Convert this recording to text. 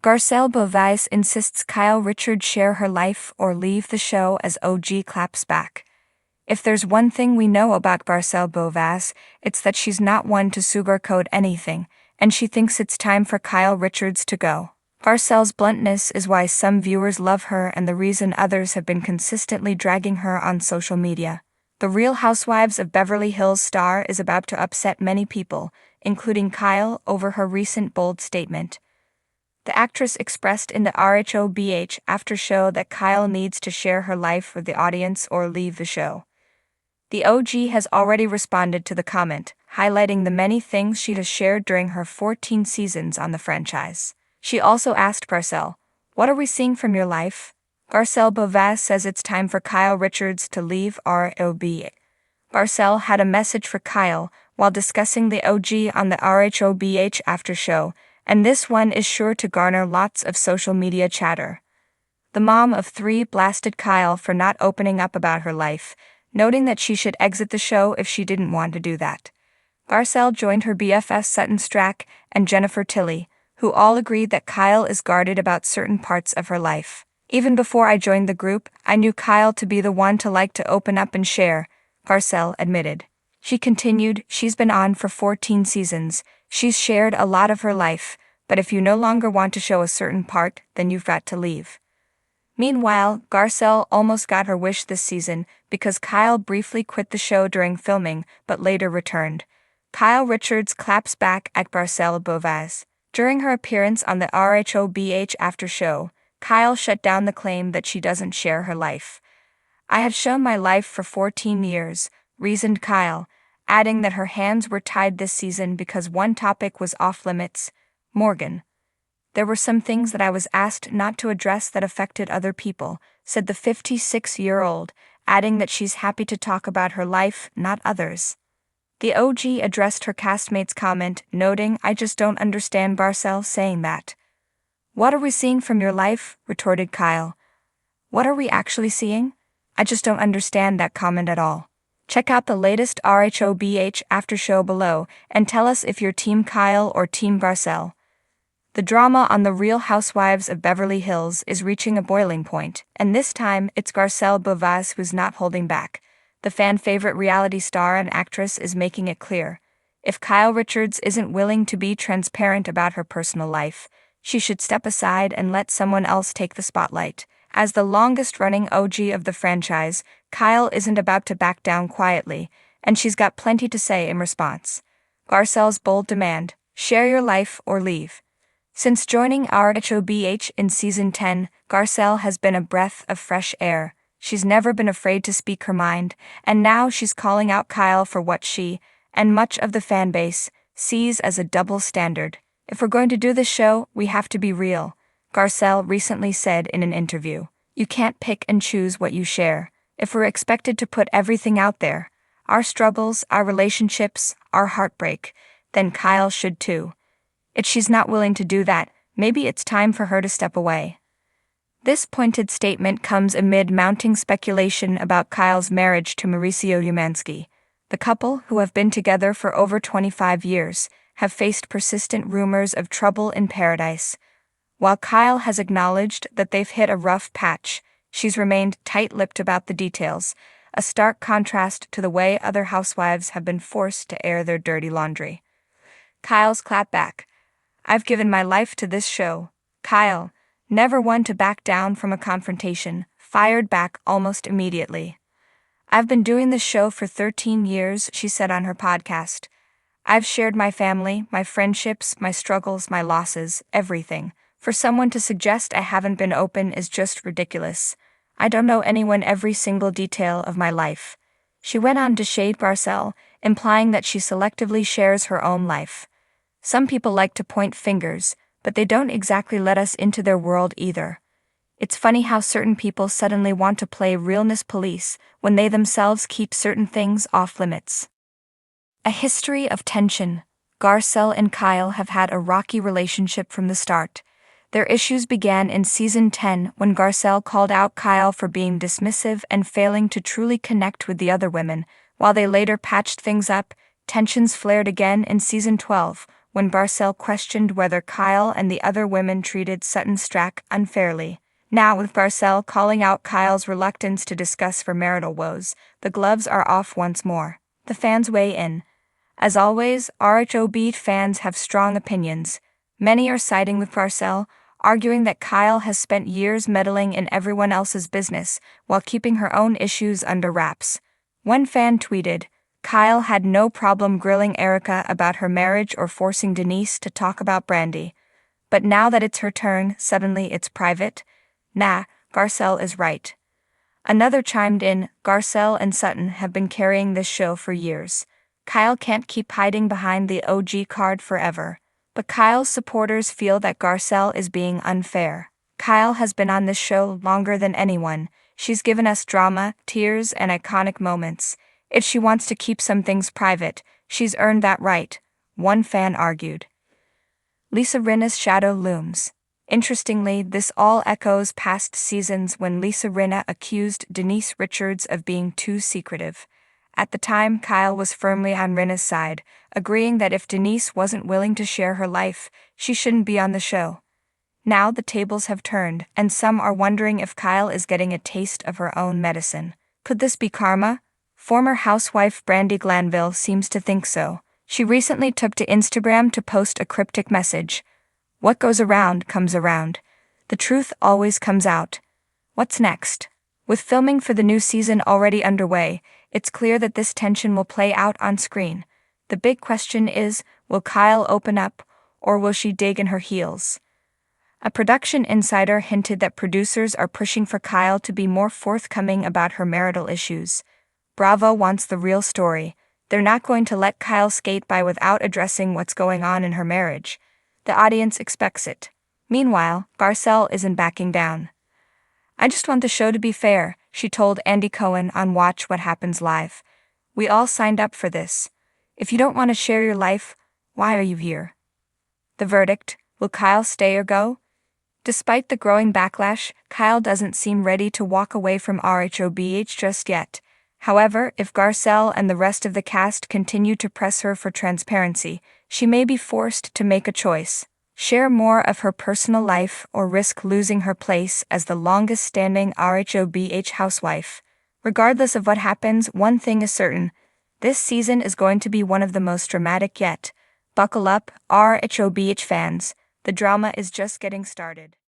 Garcelle Beauvais insists Kyle Richards share her life or leave the show as OG claps back. If there's one thing we know about Garcelle Beauvais, it's that she's not one to sugarcoat anything, and she thinks it's time for Kyle Richards to go. Garcelle's bluntness is why some viewers love her and the reason others have been consistently dragging her on social media. The Real Housewives of Beverly Hills star is about to upset many people, including Kyle, over her recent bold statement. The actress expressed in the RHOBH after show that Kyle needs to share her life with the audience or leave the show. The OG has already responded to the comment, highlighting the many things she has shared during her 14 seasons on the franchise. She also asked Garcelle, "What are we seeing from your life?" Garcelle Beauvais says it's time for Kyle Richards to leave RHOBH. Garcelle had a message for Kyle while discussing the OG on the RHOBH after show, and this one is sure to garner lots of social media chatter. The mom of three blasted Kyle for not opening up about her life, noting that she should exit the show if she didn't want to do that. Garcelle joined her BFFs Sutton Strack and Jennifer Tilly, who all agreed that Kyle is guarded about certain parts of her life. "Even before I joined the group, I knew Kyle to be the one to like to open up and share," Garcelle admitted. She continued, "She's been on for 14 seasons, she's shared a lot of her life, but if you no longer want to show a certain part, then you've got to leave." Meanwhile, Garcelle almost got her wish this season because Kyle briefly quit the show during filming but later returned. Kyle Richards claps back at Garcelle Beauvais. During her appearance on the RHOBH after show, Kyle shut down the claim that she doesn't share her life. "I have shown my life for 14 years, reasoned Kyle, adding that her hands were tied this season because one topic was off-limits: Morgan. "There were some things that I was asked not to address that affected other people," said the 56-year-old, adding that she's happy to talk about her life, not others. The OG addressed her castmate's comment, noting, "I just don't understand Garcelle saying that." "What are we seeing from your life?" retorted Kyle. "What are we actually seeing? I just don't understand that comment at all." Check out the latest RHOBH after show below and tell us if you're Team Kyle or Team Garcelle. The drama on The Real Housewives of Beverly Hills is reaching a boiling point, and this time it's Garcelle Beauvais who's not holding back. The fan-favorite reality star and actress is making it clear. If Kyle Richards isn't willing to be transparent about her personal life, she should step aside and let someone else take the spotlight. As the longest-running OG of the franchise, Kyle isn't about to back down quietly, and she's got plenty to say in response. Garcelle's bold demand: share your life or leave. Since joining RHOBH in Season 10, Garcelle has been a breath of fresh air. She's never been afraid to speak her mind, and now she's calling out Kyle for what she, and much of the fanbase, sees as a double standard. "If we're going to do this show, we have to be real," Garcelle recently said in an interview. "You can't pick and choose what you share. If we're expected to put everything out there, our struggles, our relationships, our heartbreak, then Kyle should too. If she's not willing to do that, maybe it's time for her to step away." This pointed statement comes amid mounting speculation about Kyle's marriage to Mauricio Umansky. The couple, who have been together for over 25 years, have faced persistent rumors of trouble in paradise. While Kyle has acknowledged that they've hit a rough patch, she's remained tight-lipped about the details, a stark contrast to the way other housewives have been forced to air their dirty laundry. Kyle's clapback: "I've given my life to this show." Kyle, never one to back down from a confrontation, fired back almost immediately. "I've been doing this show for 13 years, she said on her podcast. "I've shared my family, my friendships, my struggles, my losses, everything. For someone to suggest I haven't been open is just ridiculous. I don't know anyone every single detail of my life." She went on to shade Garcelle, implying that she selectively shares her own life. "Some people like to point fingers, but they don't exactly let us into their world either. It's funny how certain people suddenly want to play realness police when they themselves keep certain things off limits." A history of tension. Garcelle and Kyle have had a rocky relationship from the start. Their issues began in Season 10 when Garcelle called out Kyle for being dismissive and failing to truly connect with the other women. While they later patched things up, tensions flared again in Season 12, when Garcelle questioned whether Kyle and the other women treated Sutton Strack unfairly. Now, with Garcelle calling out Kyle's reluctance to discuss her marital woes, the gloves are off once more. The fans weigh in. As always, RHOB fans have strong opinions. Many are siding with Garcelle, arguing that Kyle has spent years meddling in everyone else's business while keeping her own issues under wraps. One fan tweeted, "Kyle had no problem grilling Erica about her marriage or forcing Denise to talk about Brandy. But now that it's her turn, suddenly it's private? Nah, Garcelle is right." Another chimed in, "Garcelle and Sutton have been carrying this show for years. Kyle can't keep hiding behind the OG card forever." But Kyle's supporters feel that Garcelle is being unfair. Kyle has been on this show longer than anyone. She's given us drama, tears, and iconic moments. If she wants to keep some things private, she's earned that right, one fan argued. Lisa Rinna's shadow looms. Interestingly, this all echoes past seasons when Lisa Rinna accused Denise Richards of being too secretive. At the time, Kyle was firmly on Rinna's side, agreeing that if Denise wasn't willing to share her life, she shouldn't be on the show. Now the tables have turned, and some are wondering if Kyle is getting a taste of her own medicine. Could this be karma? Former housewife Brandi Glanville seems to think so. She recently took to Instagram to post a cryptic message. "What goes around comes around. The truth always comes out." What's next? With filming for the new season already underway, it's clear that this tension will play out on screen. The big question is, will Kyle open up, or will she dig in her heels? A production insider hinted that producers are pushing for Kyle to be more forthcoming about her marital issues. Bravo wants the real story. They're not going to let Kyle skate by without addressing what's going on in her marriage. The audience expects it. Meanwhile, Garcelle isn't backing down. "I just want the show to be fair," she told Andy Cohen on Watch What Happens Live. "We all signed up for this. If you don't want to share your life, why are you here?" The verdict: will Kyle stay or go? Despite the growing backlash, Kyle doesn't seem ready to walk away from RHOBH just yet. However, if Garcelle and the rest of the cast continue to press her for transparency, she may be forced to make a choice: share more of her personal life or risk losing her place as the longest-standing RHOBH housewife. Regardless of what happens, one thing is certain: this season is going to be one of the most dramatic yet. Buckle up, RHOBH fans. The drama is just getting started.